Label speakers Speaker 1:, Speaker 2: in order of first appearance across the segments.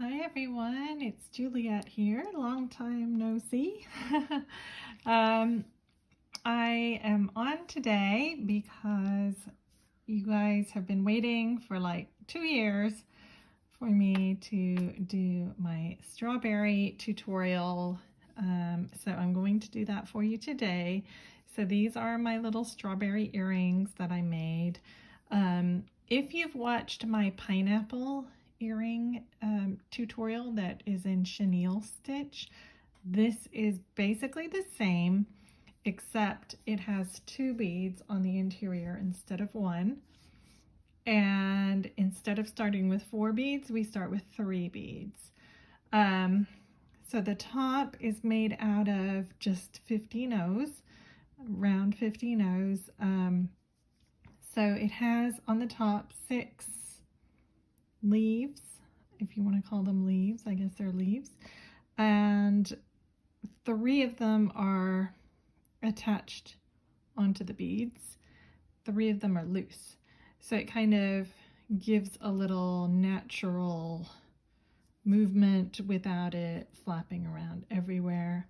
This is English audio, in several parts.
Speaker 1: Hi everyone, it's Juliet here. Long time no see. I am on today because you guys have been waiting for like 2 years for me to do my strawberry tutorial. So I'm going to do that for you today. So these are my little strawberry earrings that I made. If you've watched my pineapple earring tutorial that is in Chenille Stitch, this is basically the same, except it has 2 beads on the interior instead of 1. And instead of starting with 4 beads, we start with 3 beads. So the top is made out of just 15 O's, round 15 O's. So it has on the top 6 leaves, if you want to call them leaves. I guess they're leaves. And 3 of them are attached onto the beads. 3 of them are loose. So it kind of gives a little natural movement without it flapping around everywhere.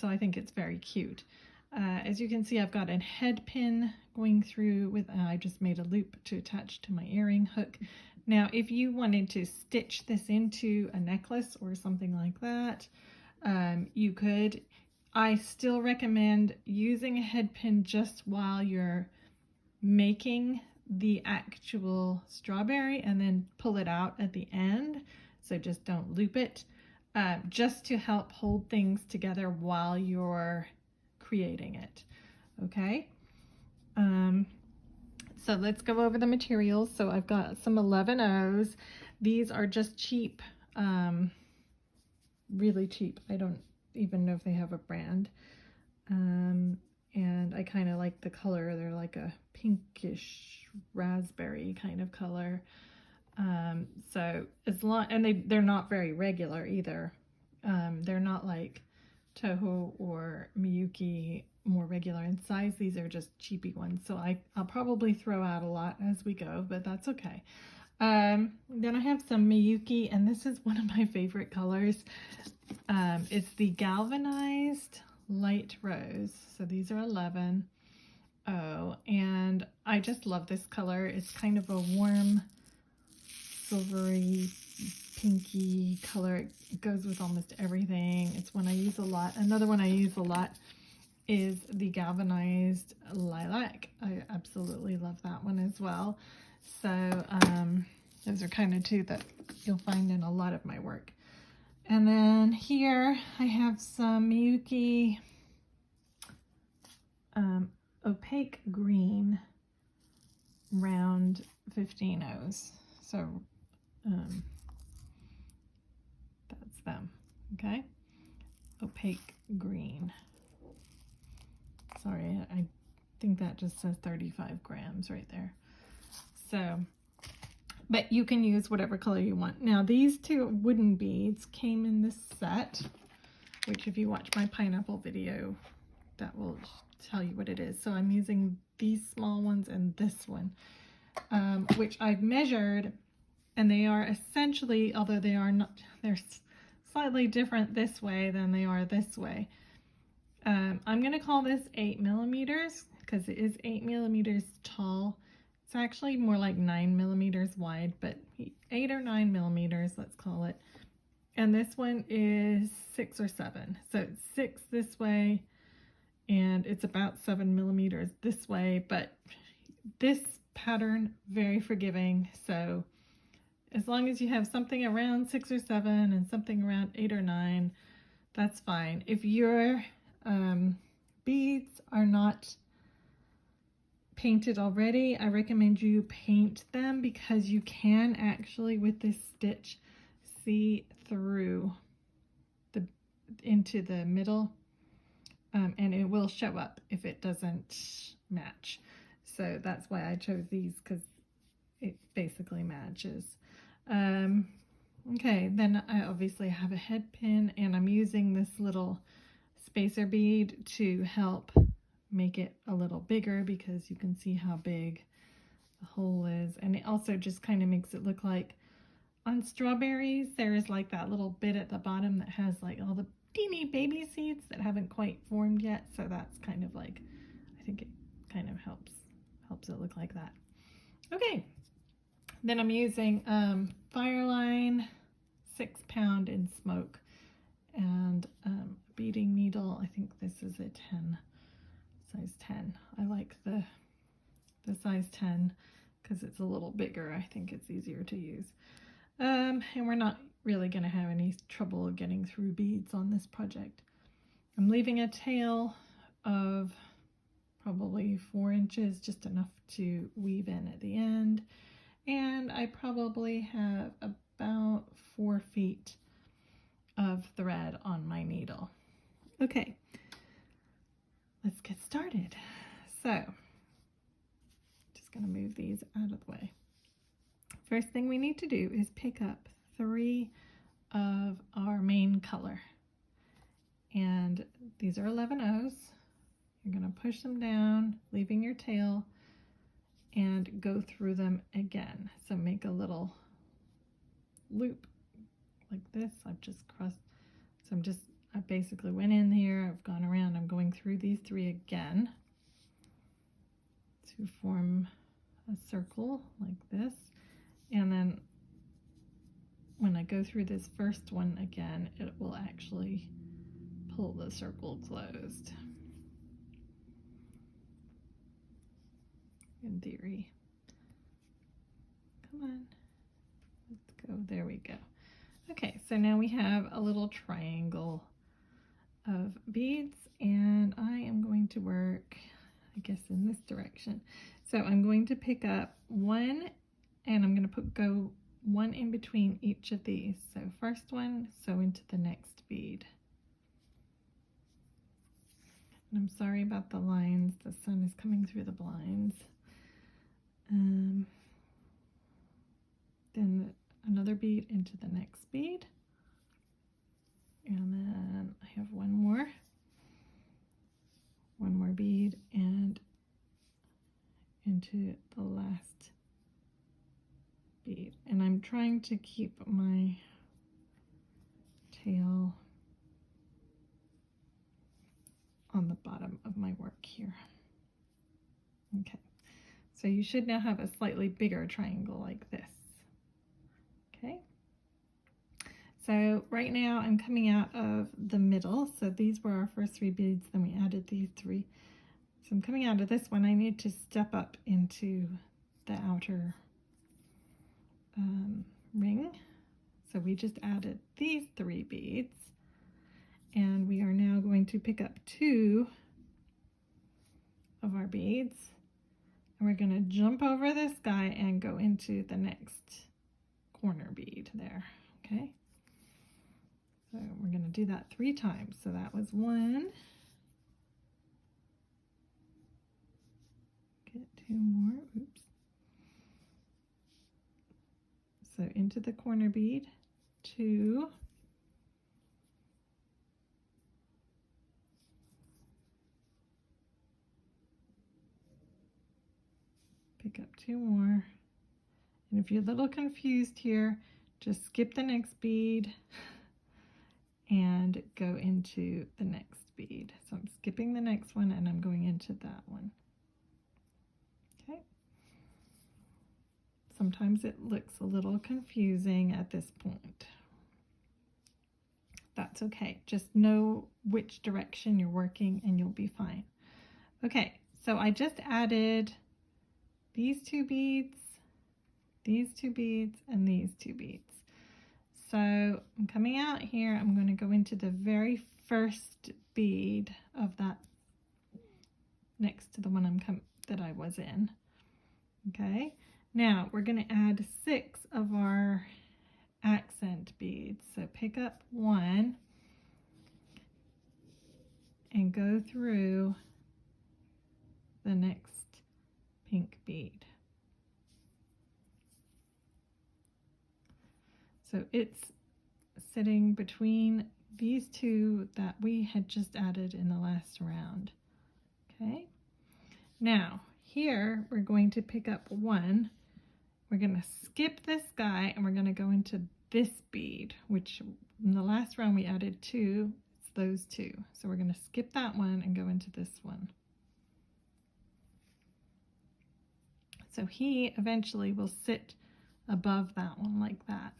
Speaker 1: So I think it's very cute. As you can see, I've got a head pin going through with, I just made a loop to attach to my earring hook. Now, if you wanted to stitch this into a necklace or something like that, you could. I still recommend using a head pin just while you're making the actual strawberry and then pull it out at the end. So just don't loop it, just to help hold things together while you're creating it. Okay. So let's go over the materials. So I've got some 11 O's. These are just cheap, really cheap. I don't even know if they have a brand. And I kind of like the color. They're like a pinkish raspberry kind of color. So as long, and they're not very regular either. They're not like Toho or Miyuki, more regular in size. These are just cheapy ones. So I'll probably throw out a lot as we go, but that's okay. Then I have some Miyuki, and this is one of my favorite colors. It's the galvanized light rose. So these are 11. Oh, and I just love this color. It's kind of a warm silvery pinky color. It goes with almost everything. It's one I use a lot. Another one I use a lot is the galvanized lilac. I absolutely love that one as well. So those are kind of 2 that you'll find in a lot of my work. And then here I have some Miyuki opaque green round 15 O's. So that's them. Okay, opaque green. Sorry, I think that just says 35 grams right there. So, but you can use whatever color you want. Now, these 2 wooden beads came in this set, which if you watch my pineapple video, that will tell you what it is. So I'm using these small ones and this one, which I've measured, and they are essentially, although they are not, they're slightly different this way than they are this way. I'm going to call this 8 millimeters because it is 8 millimeters tall. It's actually more like 9 millimeters wide, but 8 or 9 millimeters, let's call it. And this one is 6 or 7. So it's 6 this way, and it's about 7 millimeters this way, but this pattern, very forgiving. So as long as you have something around 6 or 7 and something around 8 or 9, that's fine. If your beads are not painted already, I recommend you paint them, because you can actually with this stitch see through into the middle, and it will show up if it doesn't match. So that's why I chose these, because it basically matches. Okay, then I obviously have a head pin, and I'm using this little spacer bead to help make it a little bigger, because you can see how big the hole is, and it also just kind of makes it look like on strawberries, there is like that little bit at the bottom that has like all the teeny baby seeds that haven't quite formed yet. So that's kind of like, I think it kind of helps it look like that. Okay, then I'm using Fireline 6-pound in smoke and beading needle. I think this is a 10, size 10. I like the size 10 because it's a little bigger. I think it's easier to use. And we're not really going to have any trouble getting through beads on this project. I'm leaving a tail of probably 4 inches, just enough to weave in at the end. And I probably have about 4 feet of thread on my needle. Okay, let's get started. So, just going to move these out of the way. First thing we need to do is pick up 3 of our main color. And these are 11 O's. You're going to push them down, leaving your tail, and go through them again. So make a little loop like this. I've just crossed. So I basically went in here, I've gone around, I'm going through these 3 again to form a circle like this. And then when I go through this first one again, it will actually pull the circle closed. In theory. Come on. Let's go. There we go. Okay, so now we have a little triangle of beads, and I am going to work, I guess, in this direction. So I'm going to pick up 1, and I'm going to go 1 in between each of these. So first one, sew into the next bead. And I'm sorry about the lines. The sun is coming through the blinds. Then another bead into the next bead, and then I have one more bead and into the last bead. And I'm trying to keep my tail on the bottom of my work here. Okay. So you should now have a slightly bigger triangle like this. Okay. So right now I'm coming out of the middle. So these were our first 3 beads, then we added these 3. So I'm coming out of this one. I need to step up into the outer ring. So we just added these 3 beads. And we are now going to pick up 2 of our beads. And we're going to jump over this guy and go into the next corner bead there, okay? So we're going to do that 3 times. So that was 1. Get 2 more, oops. So into the corner bead, 2. Pick up 2 more, and if you're a little confused here, just skip the next bead and go into the next bead. So I'm skipping the next one and I'm going into that one. Okay. Sometimes it looks a little confusing at this point. That's okay. Just know which direction you're working and you'll be fine. Okay, so I just added these 2 beads, these 2 beads, and these 2 beads. So I'm coming out here, I'm going to go into the very first bead of that next to the one that I was in. Okay, now we're going to add 6 of our accent beads. So pick up 1 and go through the next pink bead. So it's sitting between these 2 that we had just added in the last round. Okay, now here we're going to pick up 1 we're going to skip this guy and we're going to go into this bead, which in the last round we added 2. It's those 2. So we're going to skip that one and go into this one. So he eventually will sit above that one like that.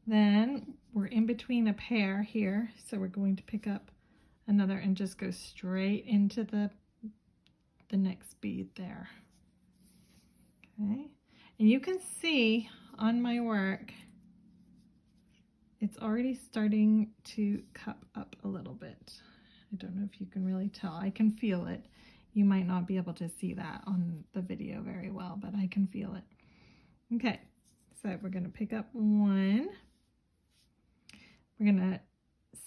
Speaker 1: Then we're in between a pair here, so we're going to pick up another and just go straight into the next bead there. Okay, and you can see on my work it's already starting to cup up a little bit. I don't know if you can really tell. I can feel it. You might not be able to see that on the video very well, but I can feel it. Okay, so we're going to pick up one. We're going to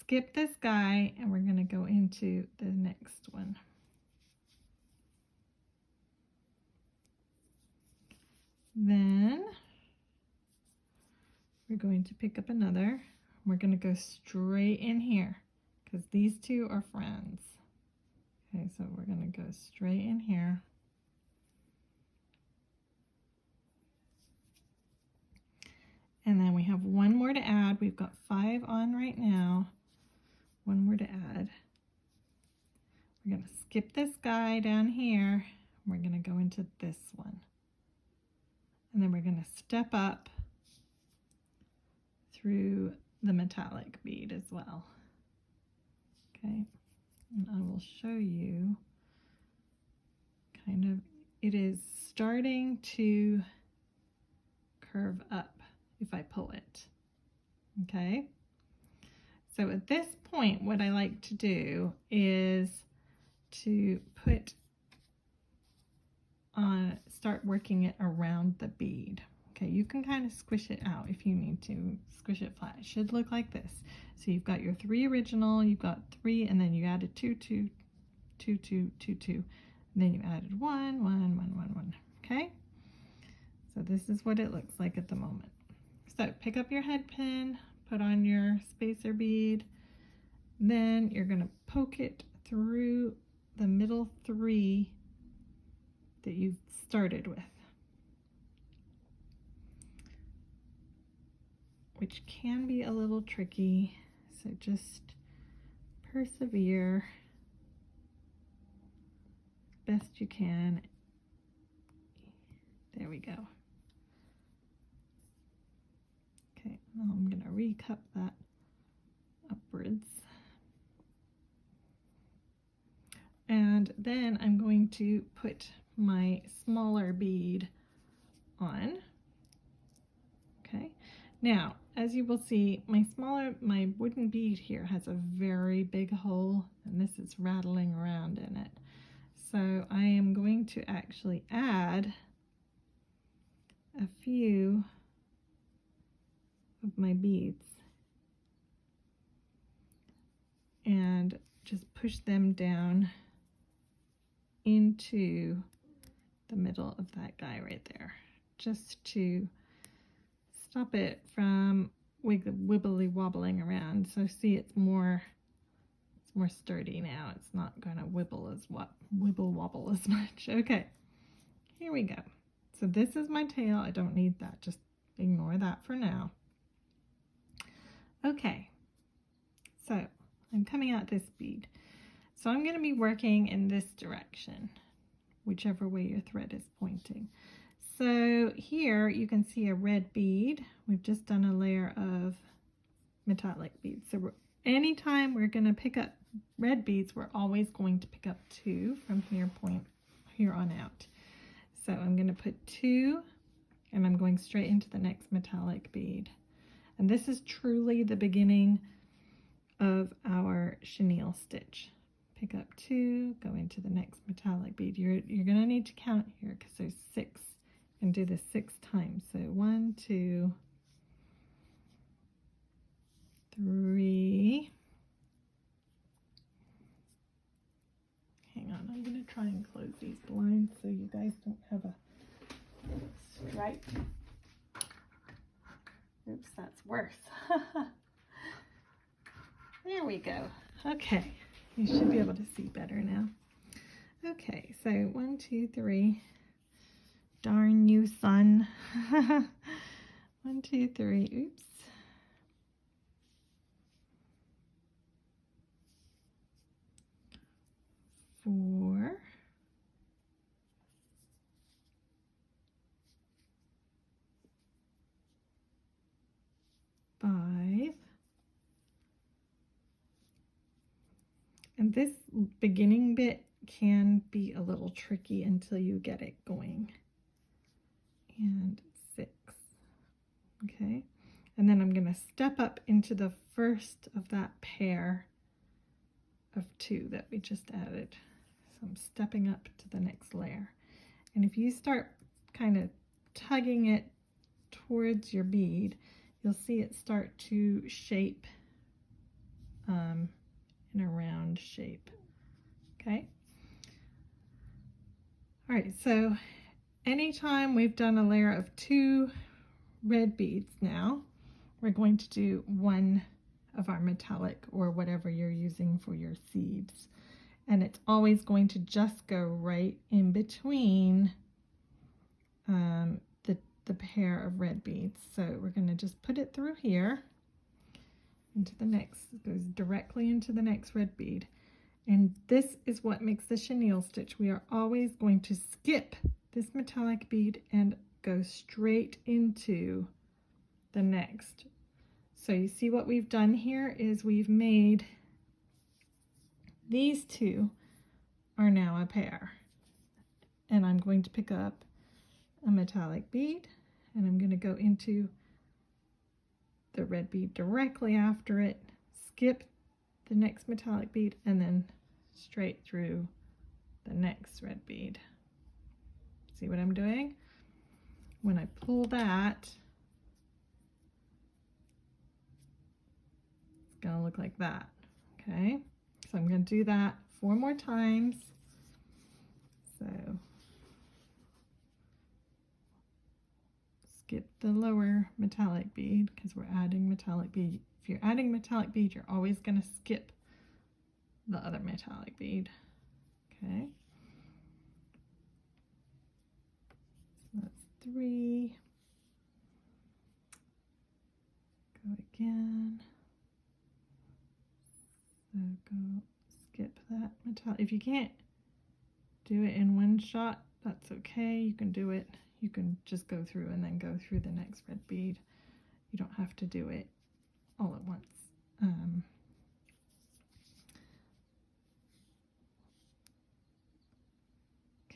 Speaker 1: skip this guy and we're going to go into the next one. Then we're going to pick up another. We're going to go straight in here because these 2 are friends. Okay, so we're going to go straight in here. And then we have one more to add. We've got 5 on right now. One more to add. We're going to skip this guy down here. We're going to go into this one. And then we're going to step up through the metallic bead as well. Okay, and I will show you kind of, it is starting to curve up if I pull it. Okay, so at this point what I like to do is to put on, start working it around the bead. Okay, you can kind of squish it out if you need to. Squish it flat. It should look like this. So you've got your 3 original, you've got 3, and then you added 2, 2, 2, 2, 2, 2, and then you added 1, 1, 1, 1, 1. Okay, so this is what it looks like at the moment. So pick up your head pin, put on your spacer bead, then you're going to poke it through the middle 3 that you started with, which can be a little tricky, so just persevere best you can. There we go. Okay, now I'm going to recup that upwards. And then I'm going to put my smaller bead on. Okay, now as you will see, my wooden bead here has a very big hole, and this is rattling around in it. So I am going to actually add a few of my beads and just push them down into the middle of that guy right there, just to stop it from wibbly wobbling around. So see, it's more sturdy now. It's not going to wibble wobble as much. Okay, here we go. So this is my tail. I don't need that. Just ignore that for now. Okay, so I'm coming out this bead. So I'm going to be working in this direction, whichever way your thread is pointing. So here you can see a red bead. We've just done a layer of metallic beads. So anytime we're going to pick up red beads, we're always going to pick up 2 from here on out. So I'm going to put 2, and I'm going straight into the next metallic bead. And this is truly the beginning of our chenille stitch. Pick up 2, go into the next metallic bead. You're going to need to count here because there's 6, and do this 6 times. So 1, 2, 3. Hang on, I'm going to try and close these blinds so you guys don't have a stripe. Oops, that's worse. There we go. Okay, you should be able to see better now. Okay, so 1, 2, 3, Darn you, son. 1, 2, 3, oops. 4, 5, and this beginning bit can be a little tricky until you get it going, and 6. Okay, and then I'm going to step up into the first of that pair of 2 that we just added. So I'm stepping up to the next layer, and if you start kind of tugging it towards your bead, you'll see it start to shape in a round shape. Okay. All right, so anytime we've done a layer of 2 red beads now, we're going to do 1 of our metallic or whatever you're using for your seeds. And it's always going to just go right in between the pair of red beads. So we're going to just put it through here into the next, it goes directly into the next red bead. And this is what makes the chenille stitch. We are always going to skip this metallic bead and go straight into the next. So you see what we've done here is we've made these 2 are now a pair. And I'm going to pick up a metallic bead and I'm going to go into the red bead directly after it, skip the next metallic bead, and then straight through the next red bead. See what I'm doing? When I pull that, it's going to look like that. Okay, so I'm going to do that 4 more times. So skip the lower metallic bead because we're adding metallic bead. If you're adding metallic bead, you're always going to skip the other metallic bead. Okay, so that's 3. Go again. So go skip that metallic. If you can't do it in one shot, that's okay. You can do it. You can just go through and then go through the next red bead. You don't have to do it all at once.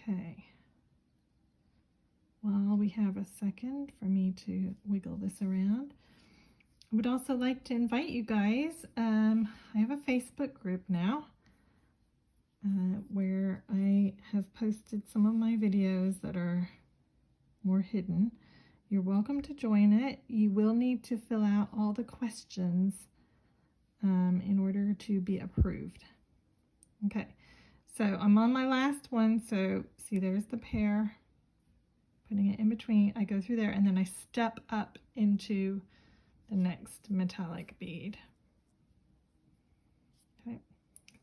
Speaker 1: Okay. While we have a second for me to wiggle this around, I would also like to invite you guys. I have a Facebook group now where I have posted some of my videos that are more hidden. You're welcome to join it. You will need to fill out all the questions in order to be approved. Okay, so I'm on my last one. So see, there's the pair, putting it in between. I go through there and then I step up into the next metallic bead. Okay,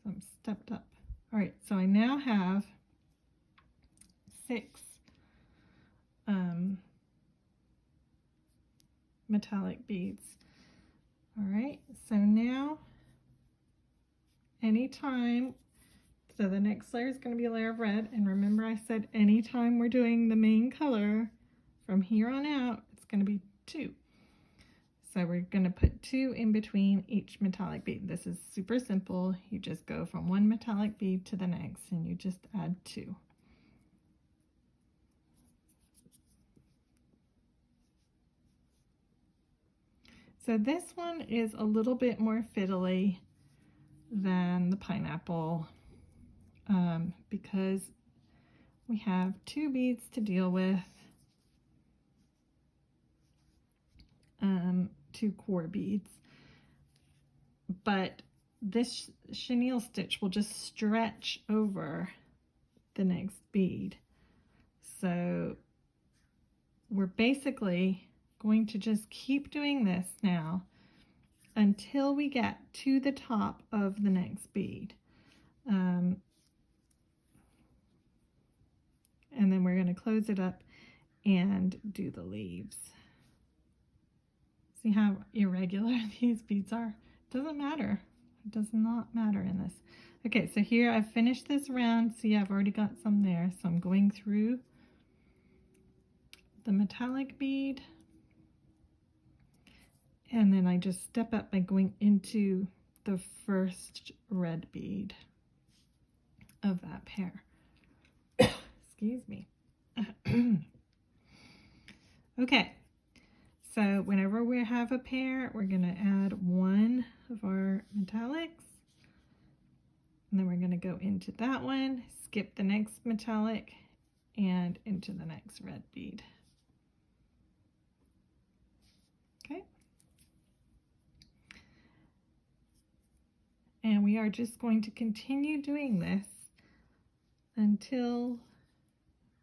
Speaker 1: so I'm stepped up. All right, so I now have 6 metallic beads. All right, so now anytime, so the next layer is going to be a layer of red, and remember I said anytime we're doing the main color from here on out, it's going to be 2. So we're going to put 2 in between each metallic bead. This is super simple. You just go from one metallic bead to the next and you just add 2. So this one is a little bit more fiddly than the pineapple because we have 2 beads to deal with, 2 core beads, but this chenille stitch will just stretch over the next bead. So we're basically going to just keep doing this now until we get to the top of the next bead. And then we're going to close it up. and do the leaves. See how irregular these beads are? It doesn't matter. It does not matter in this. Okay, so here I've finished this round. See, I've already got some there. So I'm going through the metallic bead. And then I just step up by going into the first red bead of that pair. Excuse me. Okay, so whenever we have a pair, we're going to add one of our metallics. And then we're going to go into that one, skip the next metallic, and into the next red bead. Okay. And we are just going to continue doing this until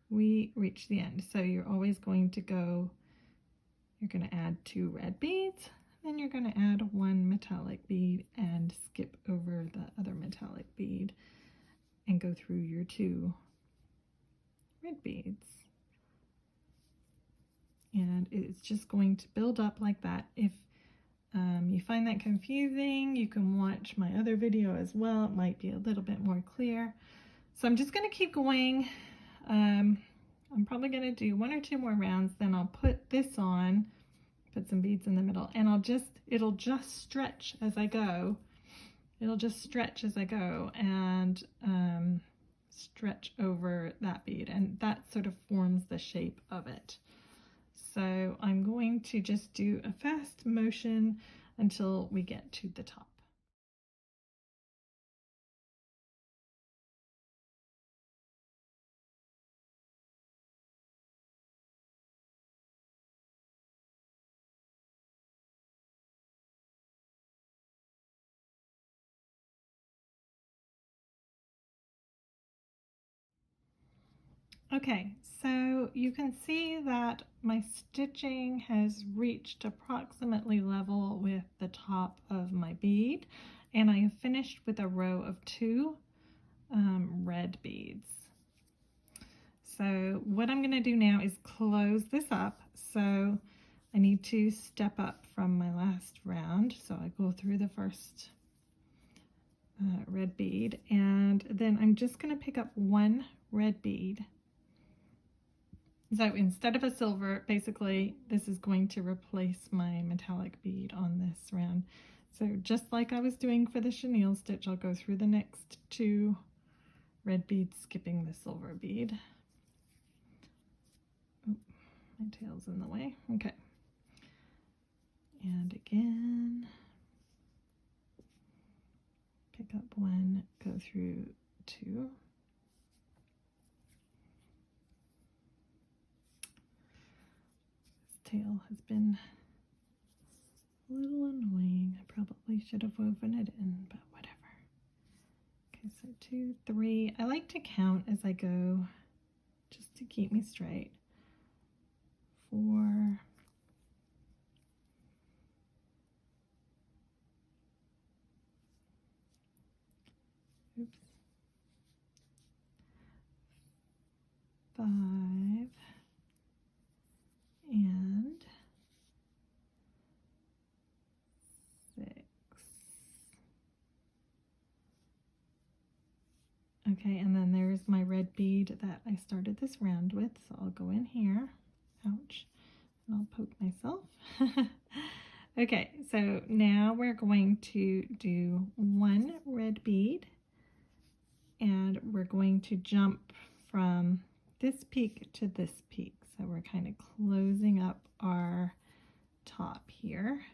Speaker 1: we reach the end. So you're always going to go, you're going to add 2 red beads, then you're going to add 1 metallic bead and skip over the other metallic bead and go through your 2 red beads. And it's just going to build up like that. If you find that confusing, you can watch my other video as well. It might be a little bit more clear. So I'm just going to keep going. I'm probably going to do 1 or 2 more rounds, then I'll put this on, put some beads in the middle, and it'll just stretch as I go. It'll just stretch as I go and stretch over that bead, and that sort of forms the shape of it. So I'm going to just do a fast motion until we get to the top. Okay, so you can see that my stitching has reached approximately level with the top of my bead, and I have finished with a row of 2 red beads. So what I'm going to do now is close this up. So I need to step up from my last round. So I go through the first red bead, and then I'm just going to pick up 1 red bead. So instead of a silver, basically this is going to replace my metallic bead on this round. So just like I was doing for the chenille stitch, I'll go through the next 2 red beads, skipping the silver bead. Oh, my tail's in the way. Okay. And again, pick up 1, go through 2. Tail has been a little annoying. I probably should have woven it in, but whatever. Okay, so 2, 3. I like to count as I go just to keep me straight. 4. 5. And 6. Okay, and then there's my red bead that I started this round with, so I'll go in here. Ouch. And I'll poke myself. Okay, so now we're going to do 1 red bead, and we're going to jump from this peak to this peak. So we're kind of closing up our top here.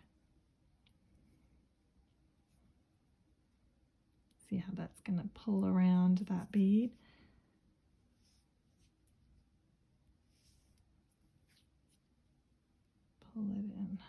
Speaker 1: See how that's going to pull around that bead. Pull it in.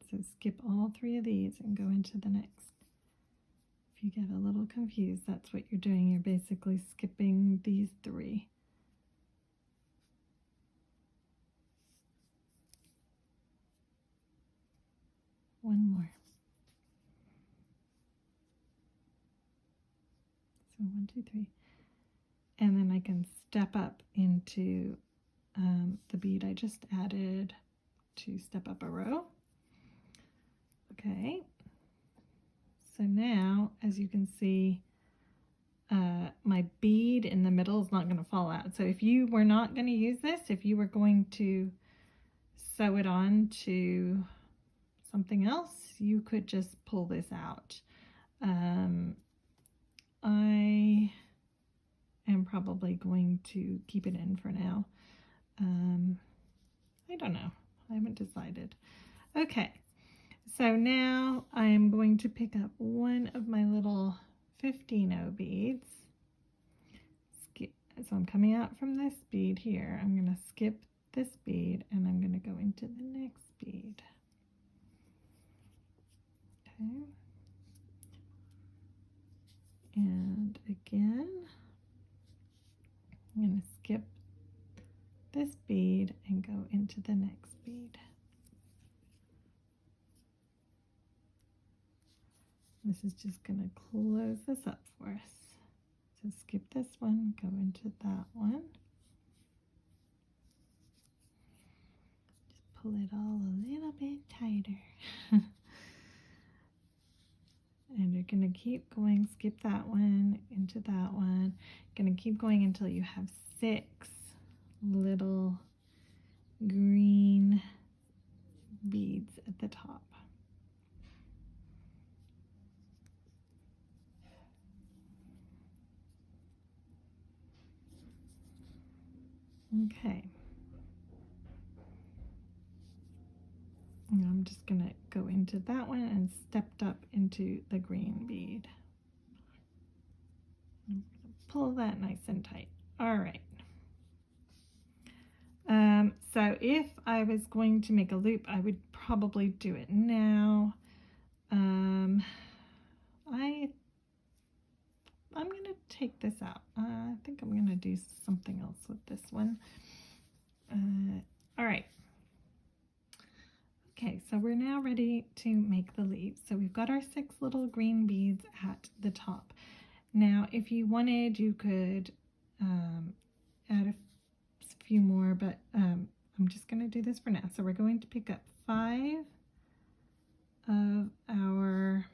Speaker 1: So skip all 3 of these and go into the next. If you get a little confused, that's what you're doing. You're basically skipping these 3. 1, 2, 3. And then I can step up into the bead I just added to step up a row. Okay, so now, as you can see, my bead in the middle is not going to fall out. So if you were not going to use this, if you were going to sew it on to something else, you could just pull this out. I am probably going to keep it in for now. I don't know. I haven't decided. Okay, so now I'm going to pick up one of my little 15-0 beads. So I'm coming out from this bead here. I'm going to skip this bead and I'm going to go into the next bead. Okay. And again, I'm going to skip this bead and go into the next bead. This is just going to close this up for us. So skip this one, go into that one. Just pull it all a little bit tighter. And you're going to keep going, skip that one, into that one. Going to keep going until you have 6 little green beads at the top. Okay. And I'm just going to go into that one and stepped up into the green bead. Pull that nice and tight. All right. So if I was going to make a loop, I would probably do it now. I'm going to take this out. I think I'm going to do something else with this one. All right. Okay, so we're now ready to make the leaves. So we've got our 6 little green beads at the top. Now, if you wanted, you could add a few more, but I'm just going to do this for now. So we're going to pick up 5 of our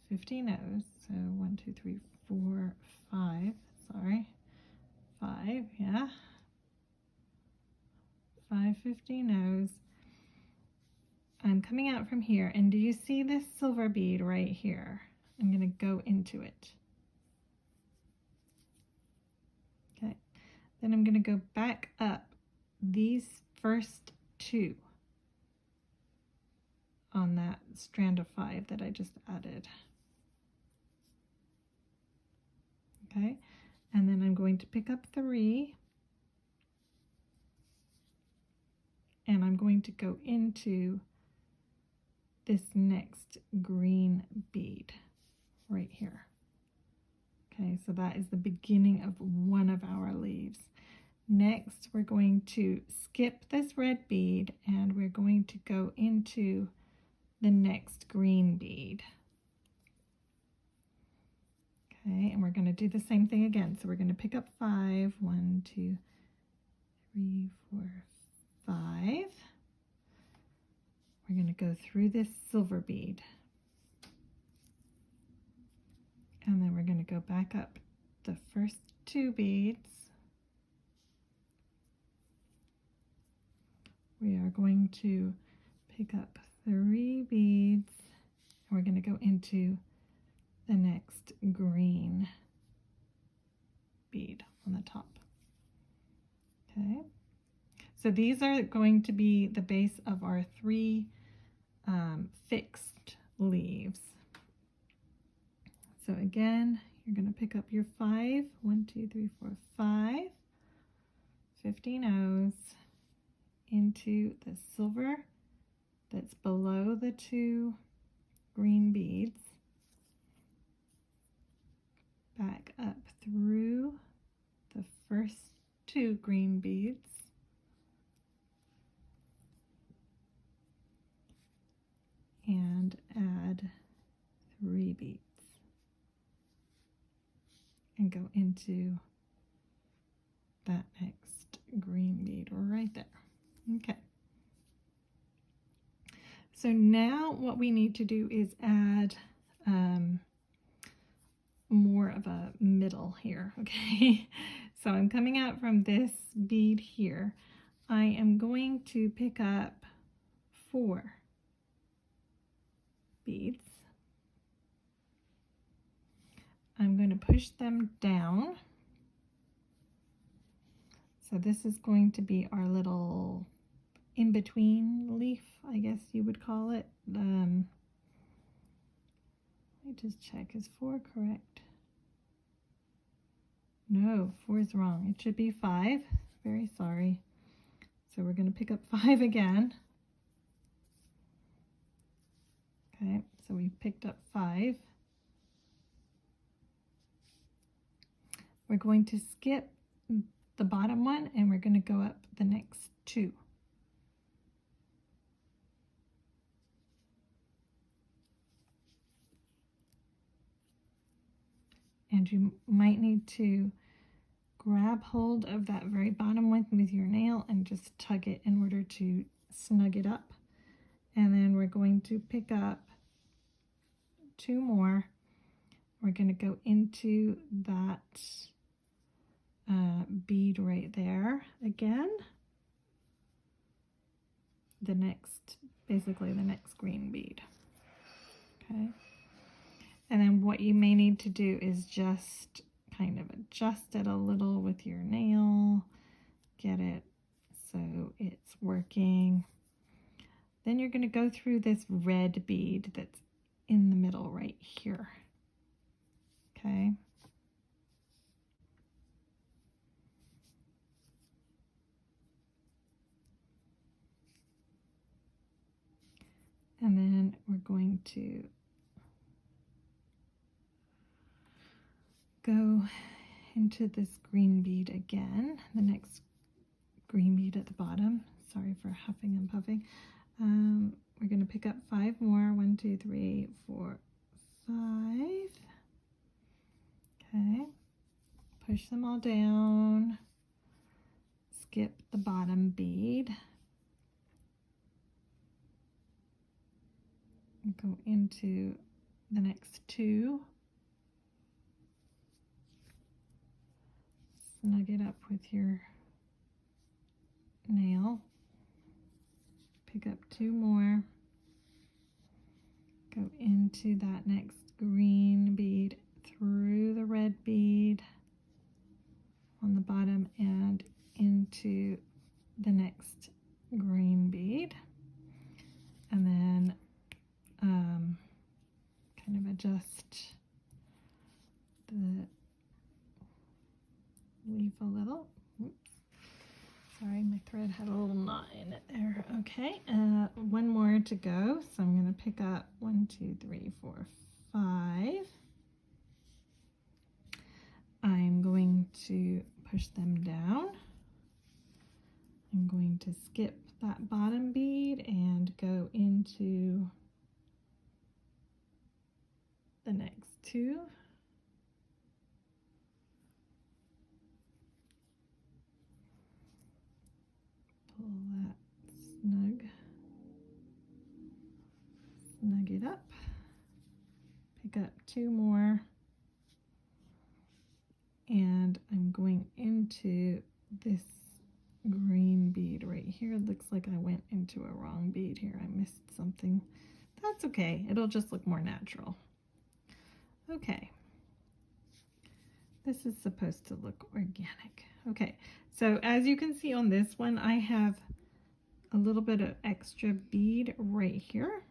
Speaker 1: 15 O's. So 1, 2, 3, 4, 5. Sorry, 5. Yeah, 5 15 O's. I'm coming out from here, and do you see this silver bead right here? I'm going to go into it. Okay, then I'm going to go back up these first 2 on that strand of 5 that I just added. Okay, and then I'm going to pick up 3, and I'm going to go into this next green bead right here. Okay, so that is the beginning of one of our leaves. Next, we're going to skip this red bead and we're going to go into the next green bead. Okay, and we're going to do the same thing again. So we're going to pick up 5, 1, 2, 3, 4, 5. We're going to go through this silver bead. And then we're going to go back up the first 2 beads. We are going to pick up 3 beads. And we're going to go into the next green bead on the top. Okay. So these are going to be the base of our 3 fixed leaves. So again, you're going to pick up your 5, 1, 2, 3, 4, 5, 15 O's into the silver that's below the 2 green beads, back up through the first 2 green beads, and add 3 beads. go into that next green bead right there. Okay. So now what we need to do is add more of a middle here, okay? So I'm coming out from this bead here. I am going to pick up 4 beads. I'm going to push them down. So this is going to be our little in-between leaf, I guess you would call it. Let me just check, is 4 correct? No, 4 is wrong. It should be 5. Very sorry. So we're going to pick up 5 again. Okay, so we picked up 5. We're going to skip the bottom one and we're going to go up the next 2. And you might need to grab hold of that very bottom one with your nail and just tug it in order to snug it up. And then we're going to pick up 2 more. We're going to go into that bead right there again. Basically the next green bead. Okay. And then what you may need to do is just kind of adjust it a little with your nail, get it so it's working. Then you're going to go through this red bead that's in the middle right here. Okay. And then we're going to go into this green bead again, the next green bead at the bottom. Sorry for huffing and puffing. We're going to pick up 5 more. 1, 2, 3, 4, 5. Okay. Push them all down. Skip the bottom bead. Go into the next 2. Snug it up with your nail. Pick up 2 more. Go into that next green bead, through the red bead on the bottom and into the next green bead. And then kind of adjust the leaf a little. Oops. Sorry, my thread had a little knot in it there. Okay, 1 more to go. So I'm going to pick up 1, 2, 3, 4, 5. I'm going to push them down. I'm going to skip that bottom bead and go into the next 2. Pull that snug it up. Pick up 2 more. And I'm going into this green bead right here. It looks like I went into a wrong bead here. I missed something. That's okay. It'll just look more natural. Okay. This is supposed to look organic. Okay, so as you can see on this one, I have a little bit of extra bead right here,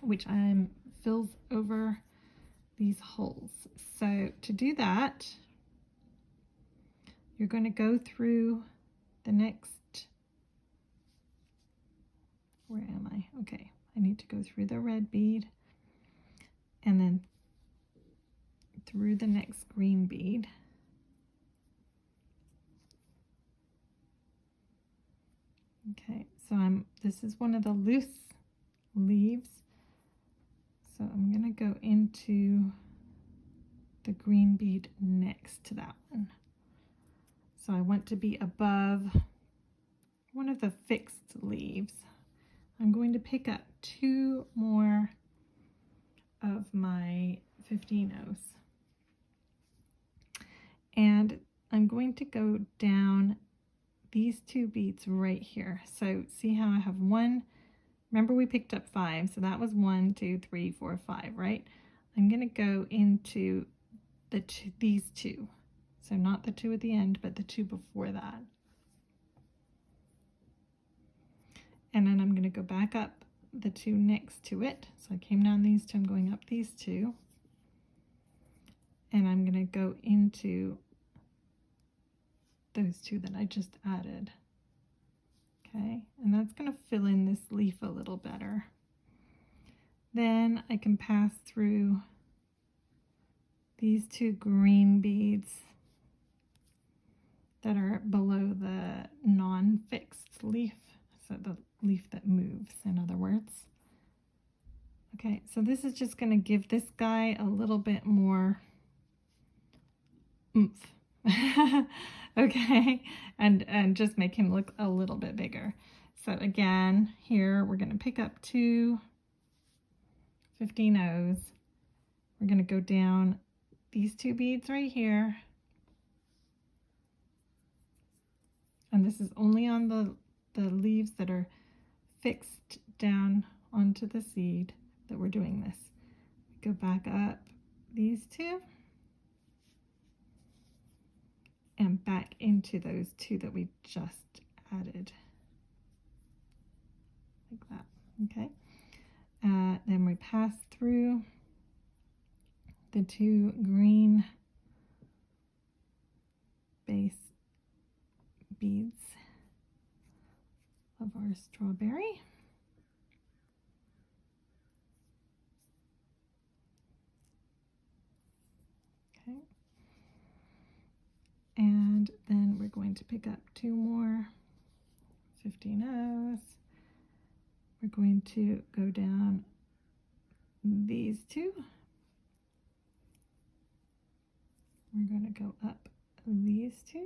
Speaker 1: which fills over these holes. So to do that, you're going to go through the next, where am I? Okay, I need to go through the red bead and then through the next green bead. Okay, so this is one of the loose leaves. So I'm going to go into the green bead next to that one. So I want to be above one of the fixed leaves. I'm going to pick up 2 more of my 15-0s. And I'm going to go down these 2 beads right here. So see how I have 1, remember we picked up 5, so that was 1, 2, 3, 4, 5, right? I'm going to go into these 2. So not the 2 at the end, but the 2 before that. And then I'm going to go back up the 2 next to it. So I came down these 2, I'm going up these 2. And I'm going to go into those 2 that I just added. Okay, and that's going to fill in this leaf a little better. Then I can pass through these 2 green beads that are below the non-fixed leaf, so the leaf that moves, in other words. Okay, so this is just going to give this guy a little bit more oomph. Okay, and just make him look a little bit bigger. So again, here we're going to pick up 2 15-0s. We're going to go down these 2 beads right here, and this is only on the leaves that are fixed down onto the seed that we're doing this. Go back up these 2 and back into those 2 that we just added, like that. Okay, then we pass through the 2 green base beads of our strawberry. Okay, and then we're going to pick up 2 more 15-0s. We're going to go down these 2. We're going to go up these 2.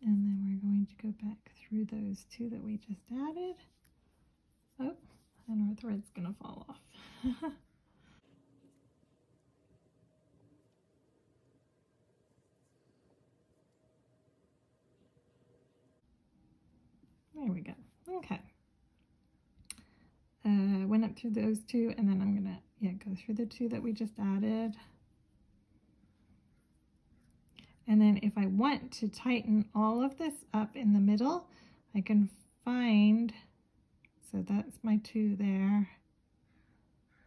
Speaker 1: And then we're going to go back through those 2 that we just added. Oh, and our thread's going to fall off. There we go. Okay. Went up through those 2, and then I'm going to go through the 2 that we just added. And then if I want to tighten all of this up in the middle, I can find, so that's my 2 there,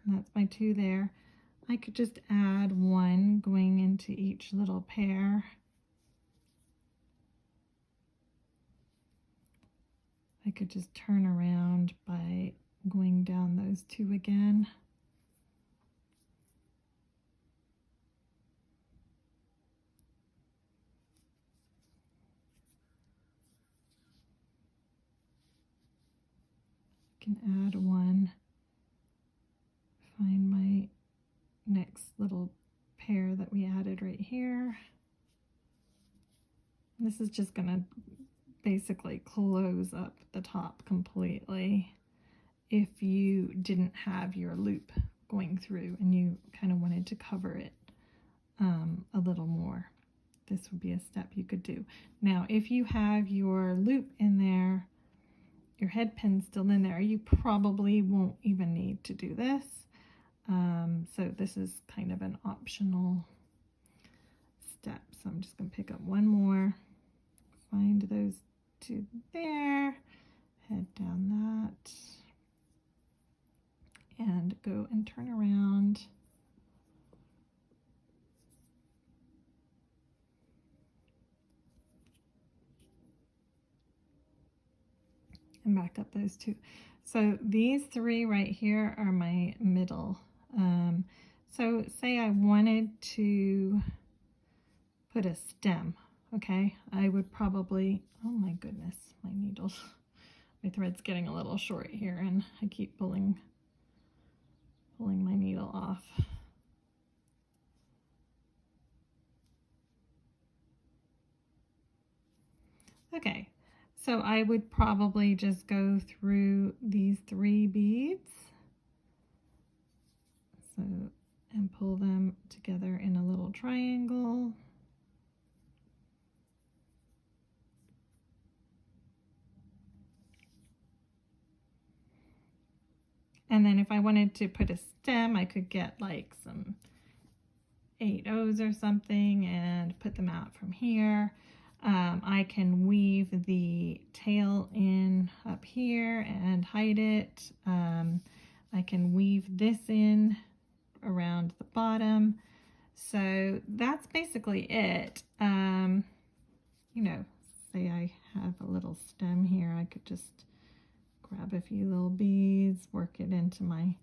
Speaker 1: and that's my 2 there. I could just add 1 going into each little pair. I could just turn around by going down those 2 again. I can add 1, find my next little pair that we added right here. This is just going to basically close up the top completely if you didn't have your loop going through and you kind of wanted to cover it a little more. This would be a step you could do. Now, if you have your loop in there, your head pin still in there, you probably won't even need to do this. So this is kind of an optional step. So I'm just going to pick up 1 more, find those 2 there, head down that, and go and turn around. And back up those 2. So these 3 right here are my middle. So say I wanted to put a stem, okay? I would probably, oh my goodness, my needles. My thread's getting a little short here and I keep pulling pulling my needle off. Okay, so I would probably just go through these 3 beads. So, and pull them together in a little triangle. And then if I wanted to put a stem, I could get like some 8/0s or something and put them out from here. I can weave the tail in up here and hide it. I can weave this in around the bottom. So that's basically it. You know, say I have a little stem here, I could just grab a few little beads, work it into my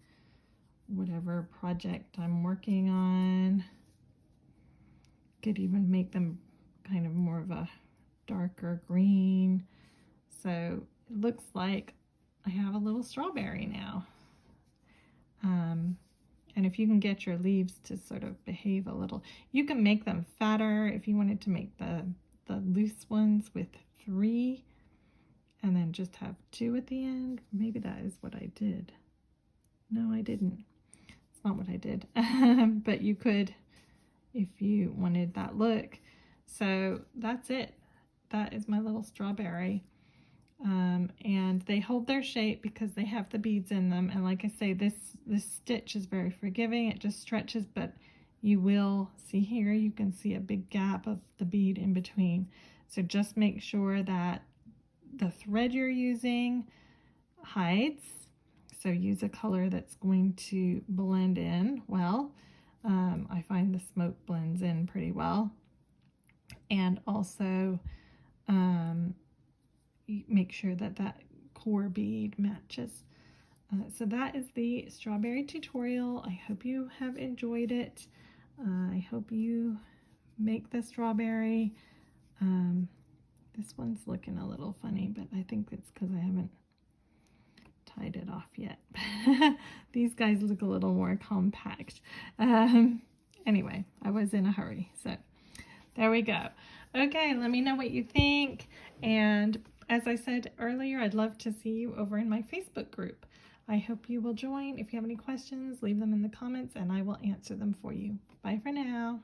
Speaker 1: whatever project I'm working on. Could even make them kind of more of a darker green. So it looks like I have a little strawberry now. And if you can get your leaves to sort of behave a little, you can make them fatter if you wanted to make the loose ones with 3 and then just have 2 at the end. Maybe that is what I did. No, I didn't. It's not what I did. But you could if you wanted that look. So that's it. That is my little strawberry. And they hold their shape because they have the beads in them. And like I say, this stitch is very forgiving. It just stretches, but you will see here, you can see a big gap of the bead in between. So just make sure that the thread you're using hides. So use a color that's going to blend in well. I find the smoke blends in pretty well. And also make sure that that core bead matches. So that is the strawberry tutorial. I hope you have enjoyed it. I hope you make the strawberry. This one's looking a little funny, but I think it's because I haven't tied it off yet. These guys look a little more compact. Anyway, I was in a hurry, so there we go. Okay, let me know what you think. And as I said earlier, I'd love to see you over in my Facebook group. I hope you will join. If you have any questions, leave them in the comments and I will answer them for you. Bye for now.